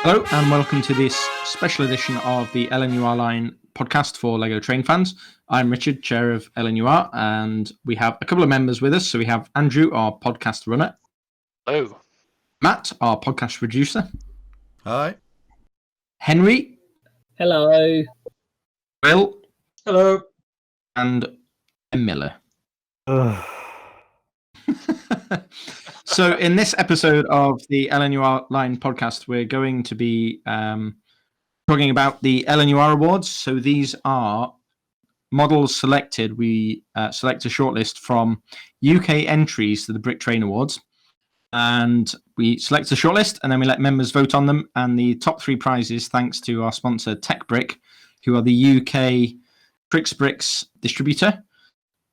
Hello and welcome to this special edition of the LNUR Line podcast for LEGO Train fans. I'm Richard, chair of LNUR, and we have a couple of members with us. So we have Andrew, our podcast runner. Hello. Matt, our podcast producer. Hi. Henry. Hello. Will. Hello. And Miller. So in this episode of the LNUR Line podcast, we're going to be talking about the LNUR Awards. So these are models selected. We select a shortlist from UK entries to the Brick Train Awards. And we select a shortlist and then we let members vote on them. And the top three prizes, thanks to our sponsor TechBrick, who are the UK Bricks distributor.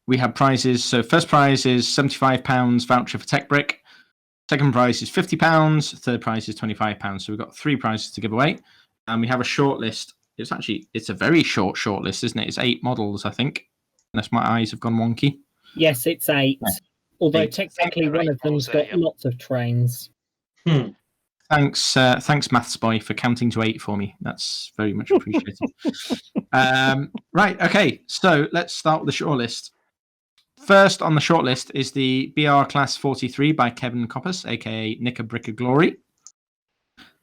We have prizes. So first prize is £75 voucher for TechBrick. Second prize is £50. Third prize is £25. So we've got three prizes to give away. And we have a shortlist. It's a very short shortlist, isn't it? It's 8 models, I think. Unless my eyes have gone wonky. Yes, it's 8. Yeah. Although 8. technically one of them's got lots of trains. Thanks, Maths Boy, for counting to 8 for me. That's very much appreciated. Right, okay. So let's start with the shortlist. First on the shortlist is the BR Class 43 by Kevin Coppice, aka Nick a Brick of Glory.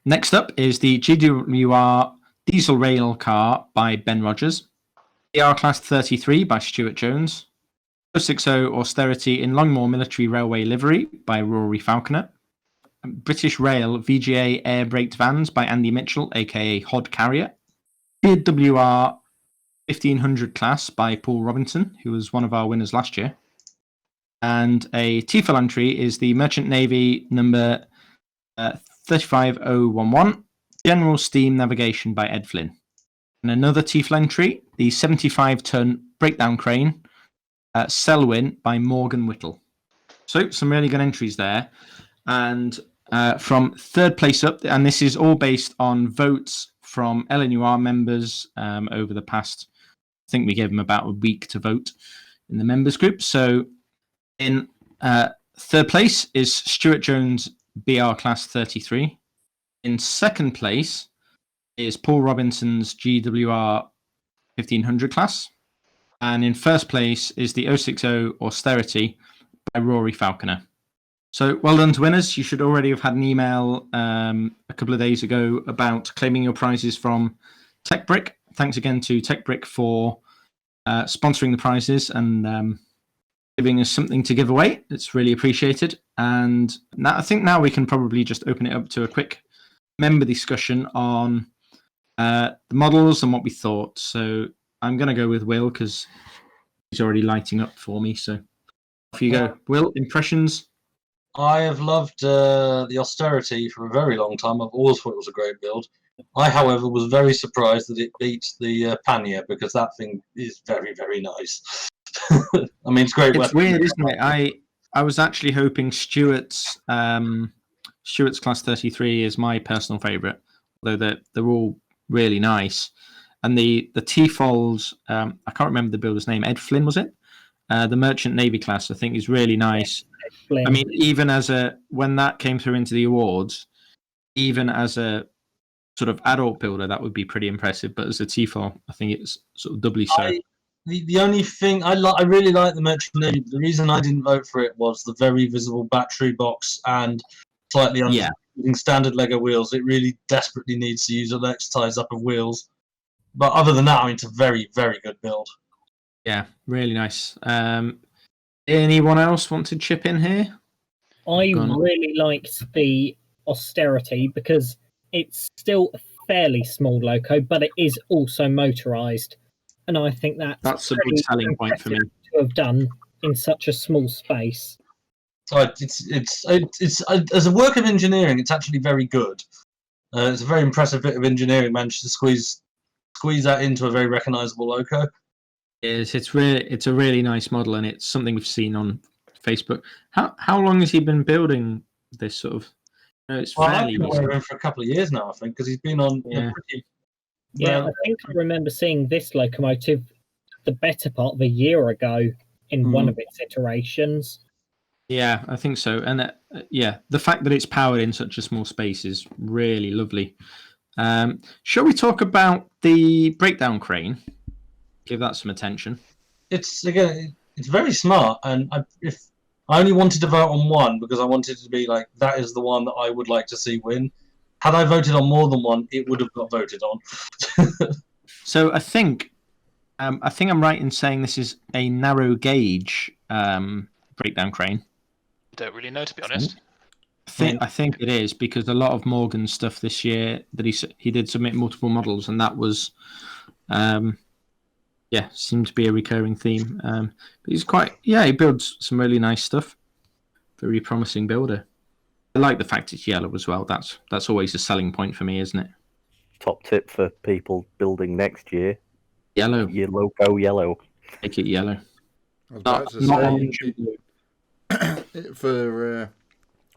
Next up is the GWR Diesel Rail Car by Ben Rogers. BR Class 33 by Stuart Jones. 060 Austerity in Longmoor Military Railway Livery by Rory Falconer. British Rail VGA Air Braked Vans by Andy Mitchell, aka Hod Carrier. BWR 1500 class by Paul Robinson, who was one of our winners last year. And a TFOL entry is the Merchant Navy number 35011, General Steam Navigation by Ed Flynn. And another TFOL entry, the 75-ton breakdown crane, Selwyn by Morgan Whittle. So some really good entries there. And from third place up, and this is all based on votes from LNUR members over the past, I think we gave them about a week to vote in the members group. So in third place is Stuart Jones BR Class 33. In second place is Paul Robinson's GWR 1500 class. And in first place is the 060 Austerity by Rory Falconer. So well done to winners. You should already have had an email a couple of days ago about claiming your prizes from TechBrick. Thanks again to TechBrick for sponsoring the prizes and giving us something to give away. It's really appreciated. And now, I think now we can probably just open it up to a quick member discussion on the models and what we thought. So I'm going to go with Will because he's already lighting up for me. So off you go. Will, impressions? I have loved the Austerity for a very long time. I've always thought it was a great build. I, however, was very surprised that it beat the Pania because that thing is very, very nice. I mean, it's great. It's weird, isn't it? I was actually hoping Stuart's Class 33 is my personal favourite, although they're all really nice. And the TFOLs, I can't remember the builder's name. Ed Flynn, was it? The Merchant Navy class, I think, is really nice. I mean, even when that came through into the awards, even as a sort of adult builder, that would be pretty impressive. But as a TFOL, I think it's sort of doubly so. The only thing I really like the Merchant Navy. The reason I didn't vote for it was the very visible battery box and slightly using standard Lego wheels. It really desperately needs to use an exercise up of wheels. But other than that, I mean, it's a very, very good build. Yeah, really nice. Anyone else want to chip in here? I really liked the Austerity because it's still a fairly small loco, but it is also motorised. And I think that's a good selling point for me to have done in such a small space. So it's as a work of engineering, it's actually very good. It's a very impressive bit of engineering. Managed to squeeze that into a very recognisable loco. It's a really nice model, and it's something we've seen on Facebook. How long has he been building this sort of? It's fairly I've been aware of him for a couple of years now, I think, because he's been on. I think I remember seeing this locomotive the better part of a year ago in one of its iterations. Yeah, I think so. And yeah, the fact that it's powered in such a small space is really lovely. Shall we talk about the breakdown crane? Give that some attention. It's very smart, and if I only wanted to vote on one because I wanted it to be like that is the one that I would like to see win. Had I voted on more than one, it would have got voted on. So I think I'm right in saying this is a narrow gauge breakdown crane. Don't really know, to be honest. I think it is, because a lot of Morgan's stuff this year that he did submit multiple models, and that was seemed to be a recurring theme. But he's he builds some really nice stuff. Very promising builder. I like the fact it's yellow as well. That's always a selling point for me, isn't it? Top tip for people building next year: Yellow. Your logo yellow. Make it yellow. I was about to say, for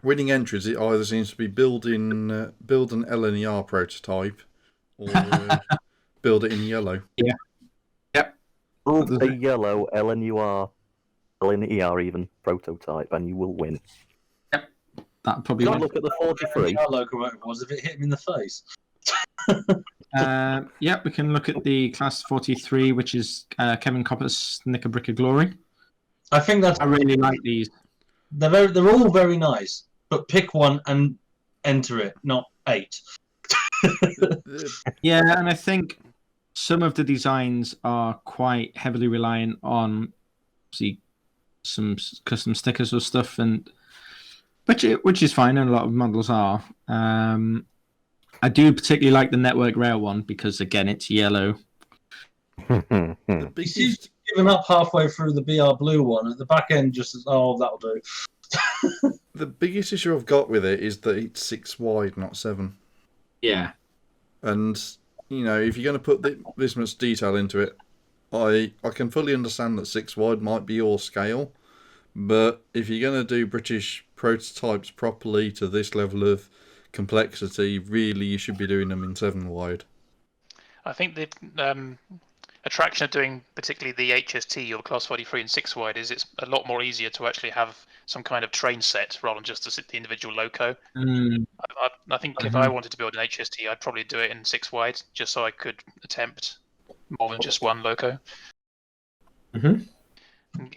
winning entries, it either seems to be build an LNER prototype or build it in yellow. Yeah. Yep. Build a yellow LNUR, LNER even prototype, and you will win. Yep. That probably. Don't look at the 43. How locomotive was if it hit him in the face. We can look at the class 43, which is Kevin Copper's Knickerbricker Glory. I think I really like these. They're all very nice, but pick one and enter it, not 8. Yeah, and I think some of the designs are quite heavily reliant on some custom stickers or stuff, and which is fine, and a lot of models are. I do particularly like the Network Rail one because, again, it's yellow. He's given up halfway through the BR Blue one. At the back end, just says, "Oh, that'll do." The biggest issue I've got with it is that it's 6 wide, not 7. Yeah. And, if you're going to put this much detail into it, I can fully understand that 6 wide might be your scale, but if you're going to do British prototypes properly to this level of complexity, really you should be doing them in 7 wide. I think the attraction of doing particularly the HST or the Class 43 in 6 wide is it's a lot more easier to actually have some kind of train set rather than just the individual loco. I think if I wanted to build an HST, I'd probably do it in 6 wide just so I could attempt more than just one loco.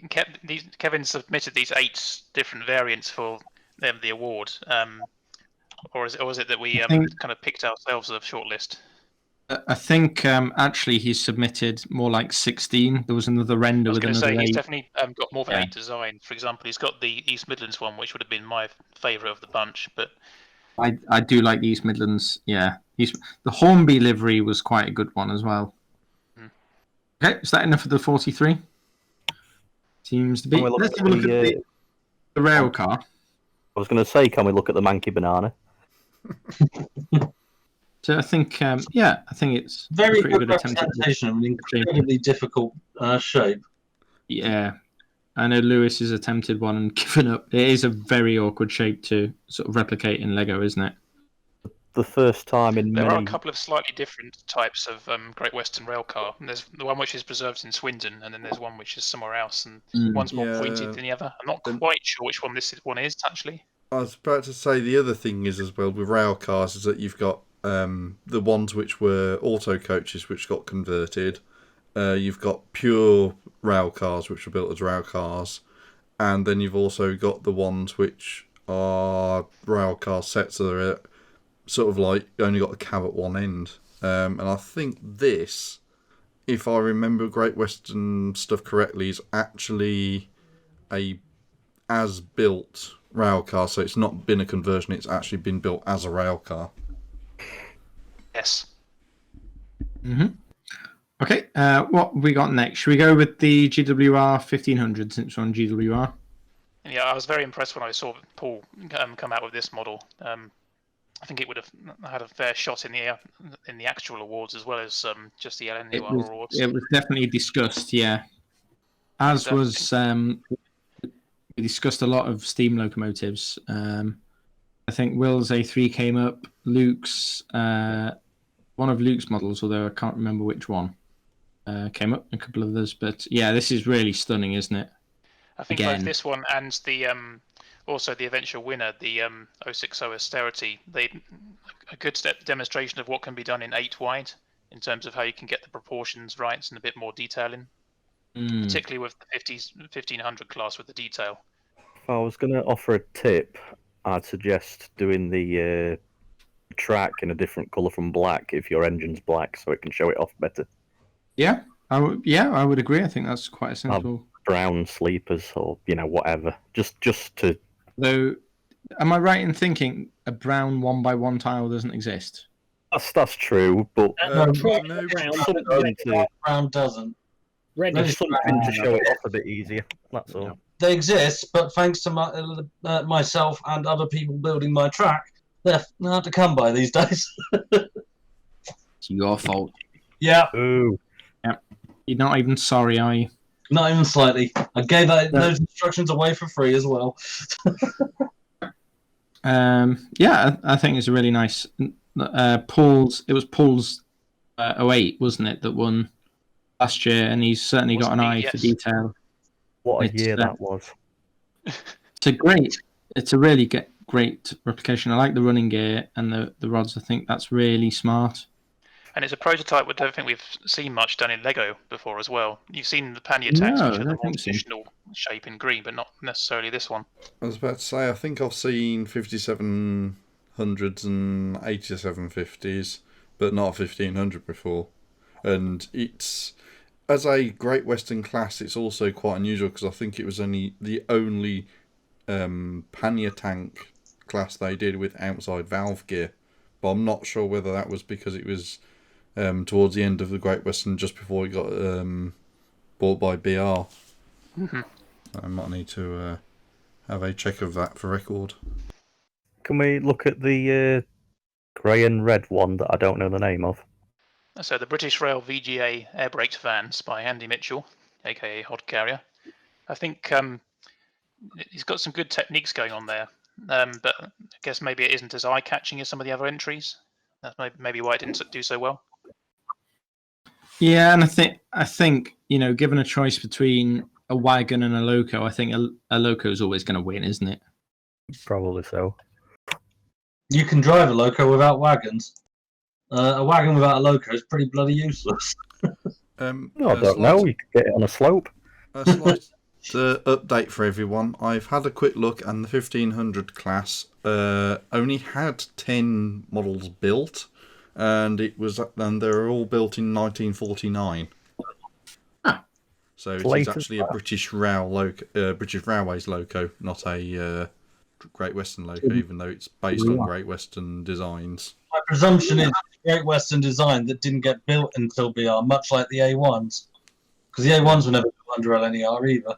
Kevin submitted these 8 different variants for the award. Or is it that we kind of picked ourselves a shortlist? I think actually he submitted more like 16. There was another render with another 8. He's definitely got more than 8 designs. For example, he's got the East Midlands one, which would have been my favourite of the bunch. But I do like the East Midlands. Yeah, the Hornby livery was quite a good one as well. Okay, is that enough for the 43? Seems to be. Let's have a look at the rail car. I was going to say, can we look at the Manky Banana? So I think, I think it's very a pretty good representation of an incredibly difficult shape. Yeah, I know Lewis has attempted one and given up. It is a very awkward shape to sort of replicate in Lego, isn't it? The first time in there are a couple of slightly different types of Great Western rail car. There's the one which is preserved in Swindon, and then there's one which is somewhere else, and one's more pointed than the other. I'm not quite sure which one this one is actually. I was about to say the other thing is as well with rail cars is that you've got the ones which were auto coaches which got converted. You've got pure rail cars which were built as rail cars, and then you've also got the ones which are rail car sets that are sort of like only got a cab at one end. And I think this, if I remember Great Western stuff correctly, is actually a as-built rail car, so it's not been a conversion, it's actually been built as a rail car. Yes. Okay, what we got next? Should we go with the GWR 1500 since we're on GWR? Yeah, I was very impressed when I saw Paul come out with this model. I think it would have had a fair shot in the actual awards as well as just the LNUR awards. It was definitely discussed, yeah. As was we discussed a lot of steam locomotives. I think Will's A3 came up. Luke's one of Luke's models, although I can't remember which one, came up. A couple of others, but yeah, this is really stunning, isn't it? I think both this one and the also the eventual winner, the 060 Austerity, a good demonstration of what can be done in 8 wide in terms of how you can get the proportions right and a bit more detail in, particularly with the 1500 class with the detail. If I was going to offer a tip, I'd suggest doing the track in a different colour from black if your engine's black, so it can show it off better. Yeah, I would agree. I think that's quite a sensible. Brown sleepers or whatever, just to. Though, am I right in thinking a brown 1x1 tile doesn't exist? That's true, but No. Brown doesn't. Red there's is something to show it off a bit easier. That's all. Yeah. They exist, but thanks to myself and other people building my track, they're hard to come by these days. It's your fault. Yeah, Ooh. You're not even sorry, are you? not even slightly. I gave those instructions away for free as well. Yeah, I think it's a really nice. Paul's. It was Paul's 08, wasn't it, that won last year, and he's certainly got an eye for detail. What a year that was! It's a really great replication. I like the running gear and the rods. I think that's really smart. And it's a prototype which I don't think we've seen much done in Lego before as well. You've seen the pannier tanks, which are the more traditional shape in green, but not necessarily this one. I was about to say, I think I've seen 5700s and 8750s, but not a 1500 before. And it's, as a Great Western class, it's also quite unusual because I think it was the only pannier tank class they did with outside valve gear. But I'm not sure whether that was because it was towards the end of the Great Western, just before it got bought by BR. Mm-hmm. I might need to have a check of that for record. Can we look at the grey and red one that I don't know the name of? So the British Rail VGA air braked vans by Andy Mitchell, aka Hod Carrier. I think he's got some good techniques going on there, but I guess maybe it isn't as eye-catching as some of the other entries. That's maybe why it didn't do so well. Yeah, and I think given a choice between a wagon and a loco, I think a loco is always going to win, isn't it? Probably so. You can drive a loco without wagons. A wagon without a loco is pretty bloody useless. No, I don't know. You could get it on a slope. A slight update for everyone. I've had a quick look, and the 1500 class only had 10 models built, and they were all built in 1949. So it is actually a British Railways loco, not a Great Western loco, even though it's based on Great Western designs. My presumption is Great Western design that didn't get built until BR, much like the A1s, because the A1s were never built under LNER either.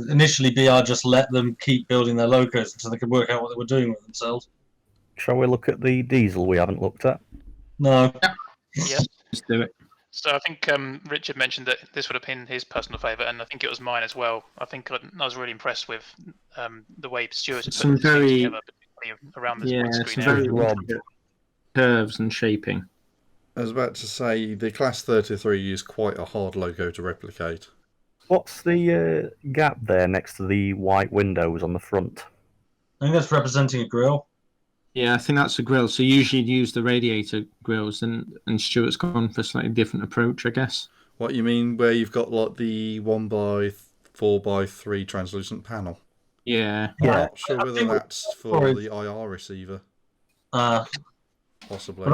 Initially, BR just let them keep building their locos until they could work out what they were doing with themselves. Shall we look at the diesel we haven't looked at? No. Yeah. Let's do it. So I think Richard mentioned that this would have been his personal favourite, and I think it was mine as well. I think I was really impressed with the way Stuart had put this thing together, particularly around this screen area. Very curves and shaping. I was about to say, the Class 33 is quite a hard logo to replicate. What's the gap there next to the white windows on the front? I think that's representing a grille. Yeah, I think that's a grill. So usually you'd use the radiator grills, and Stuart's gone for a slightly different approach, I guess. What you mean, where you've got like the 1x4x3 translucent panel? Yeah. I'm not sure whether that's for the IR receiver. Possibly.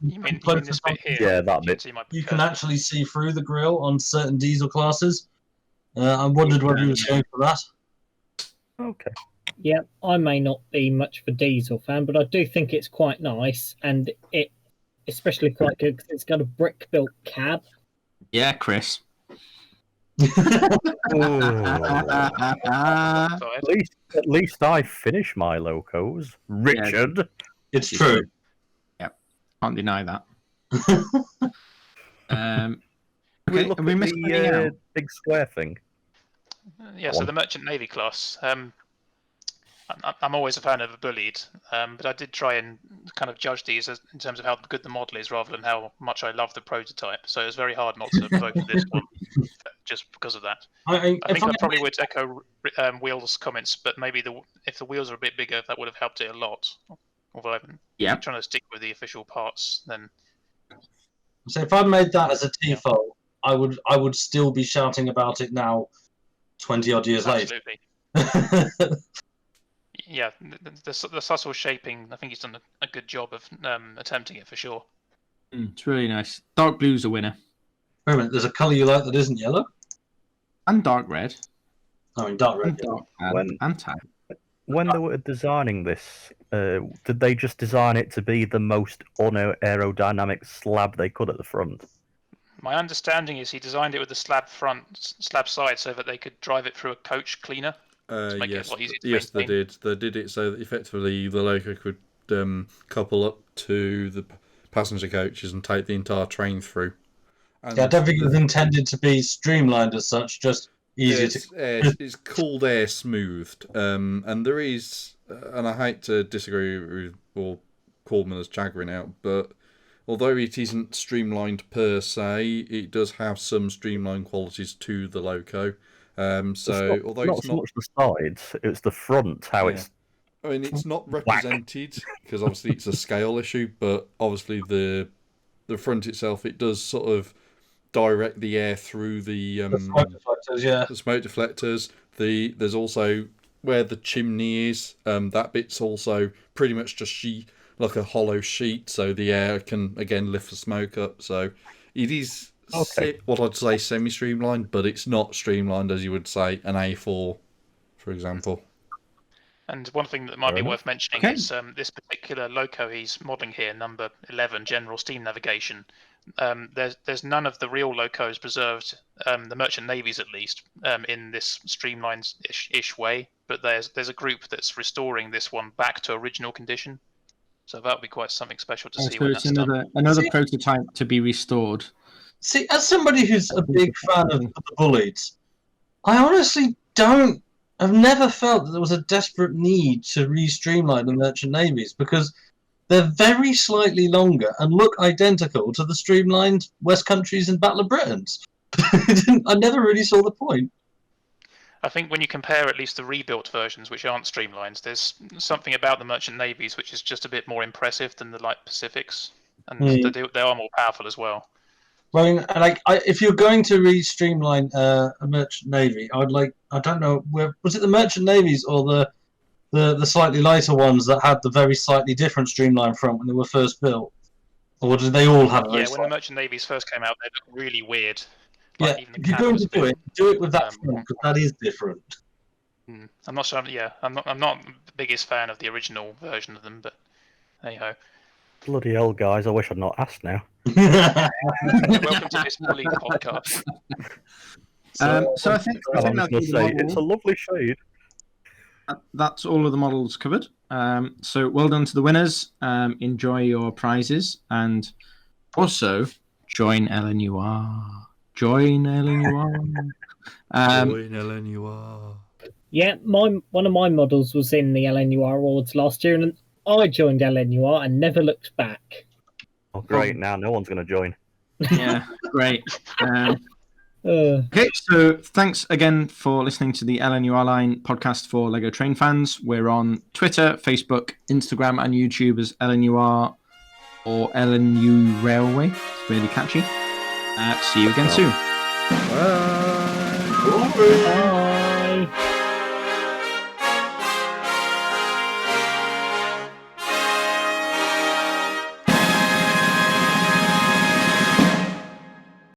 You mean this bit here? Yeah, that bit. You can actually see through the grille on certain diesel classes. I wondered whether he was going for that. Okay. Yeah, I may not be much of a diesel fan, but I do think it's quite nice, and it especially quite good because it's got a brick-built cab. Yeah, Chris. At least I finish my locos, Richard. Yeah. It's true. Yeah, can't deny that. We look at the big square thing. Yeah, so the Merchant Navy class. I'm always a fan of a bullied, but I did try and kind of judge these in terms of how good the model is rather than how much I love the prototype. So it was very hard not to vote for this one. just because of that. I I think I probably would echo Will's comments, but maybe if the wheels are a bit bigger, that would have helped it a lot. Although I'm trying to stick with the official parts, then. So if I made that as a TFOL, I would still be shouting about it now, 20 odd years later. Absolutely. Yeah, the subtle shaping. I think he's done a good job of attempting it for sure. It's really nice. Dark blue's a winner. Wait a minute, there's a colour you like that isn't yellow? And dark red. I mean, dark red. And dark and tan. When they were designing this, did they just design it to be the most unaerodynamic slab they could at the front? My understanding is he designed it with the slab side, so that they could drive it through a coach cleaner. Yes, they did. They did it so that effectively the loco could couple up to the passenger coaches and take the entire train through. And I don't think it was intended to be streamlined as such, just easier it's called air smoothed. And there is, and I hate to disagree with or call Miller's chagrin out, but although it isn't streamlined per se, it does have some streamlined qualities to the loco. Although it's not so much the sides, it's the front, it's. I mean, it's not represented because obviously it's a scale issue, but obviously the front itself, it does sort of direct the air through the smoke deflectors, the smoke deflectors. There's also where the chimney is. That bit's also pretty much just like a hollow sheet, so the air can again lift the smoke up. So it is what I'd say semi-streamlined, but it's not streamlined as you would say an A4, for example. And one thing that might be worth mentioning is this particular loco he's modelling here, number 11, General Steam Navigation. There's none of the real locos preserved, the merchant navies at least, in this streamlined-ish way. But there's a group that's restoring this one back to original condition. So that would be quite something special to see. So it's another prototype to be restored. See, as somebody who's a big fan of the Bullies, I honestly I've never felt that there was a desperate need to re-streamline the merchant navies because they're very slightly longer and look identical to the streamlined West Countries and Battle of Britons. I never really saw the point. I think when you compare at least the rebuilt versions, which aren't streamlined, there's something about the merchant navies which is just a bit more impressive than the light Pacifics, and they are more powerful as well. Well, if you're going to re-streamline a merchant navy, I don't know, was it the merchant navies or the slightly lighter ones that had the very slightly different streamline front when they were first built? Or did they all have when the merchant navies first came out, they looked really weird. Like, if you're going to do it with that front, because that is different. I'm not sure. Yeah, I'm not the biggest fan of the original version of them, but anyhow. Bloody hell, guys! I wish I'd not asked now. Welcome to this bully podcast. So I think it's a lovely shade. That's all of the models covered. So well done to the winners. Enjoy your prizes and also join LNUR. Join LNUR. Join LNUR. Yeah, one of my models was in the LNUR awards last year, and I joined LNUR and never looked back. Oh, great! Now no one's going to join. Yeah, great. Okay, so thanks again for listening to the LNUR Line podcast for LEGO Train fans. We're on Twitter, Facebook, Instagram, and YouTube as LNUR or LNU Railway. It's really catchy. See you again soon. Bye.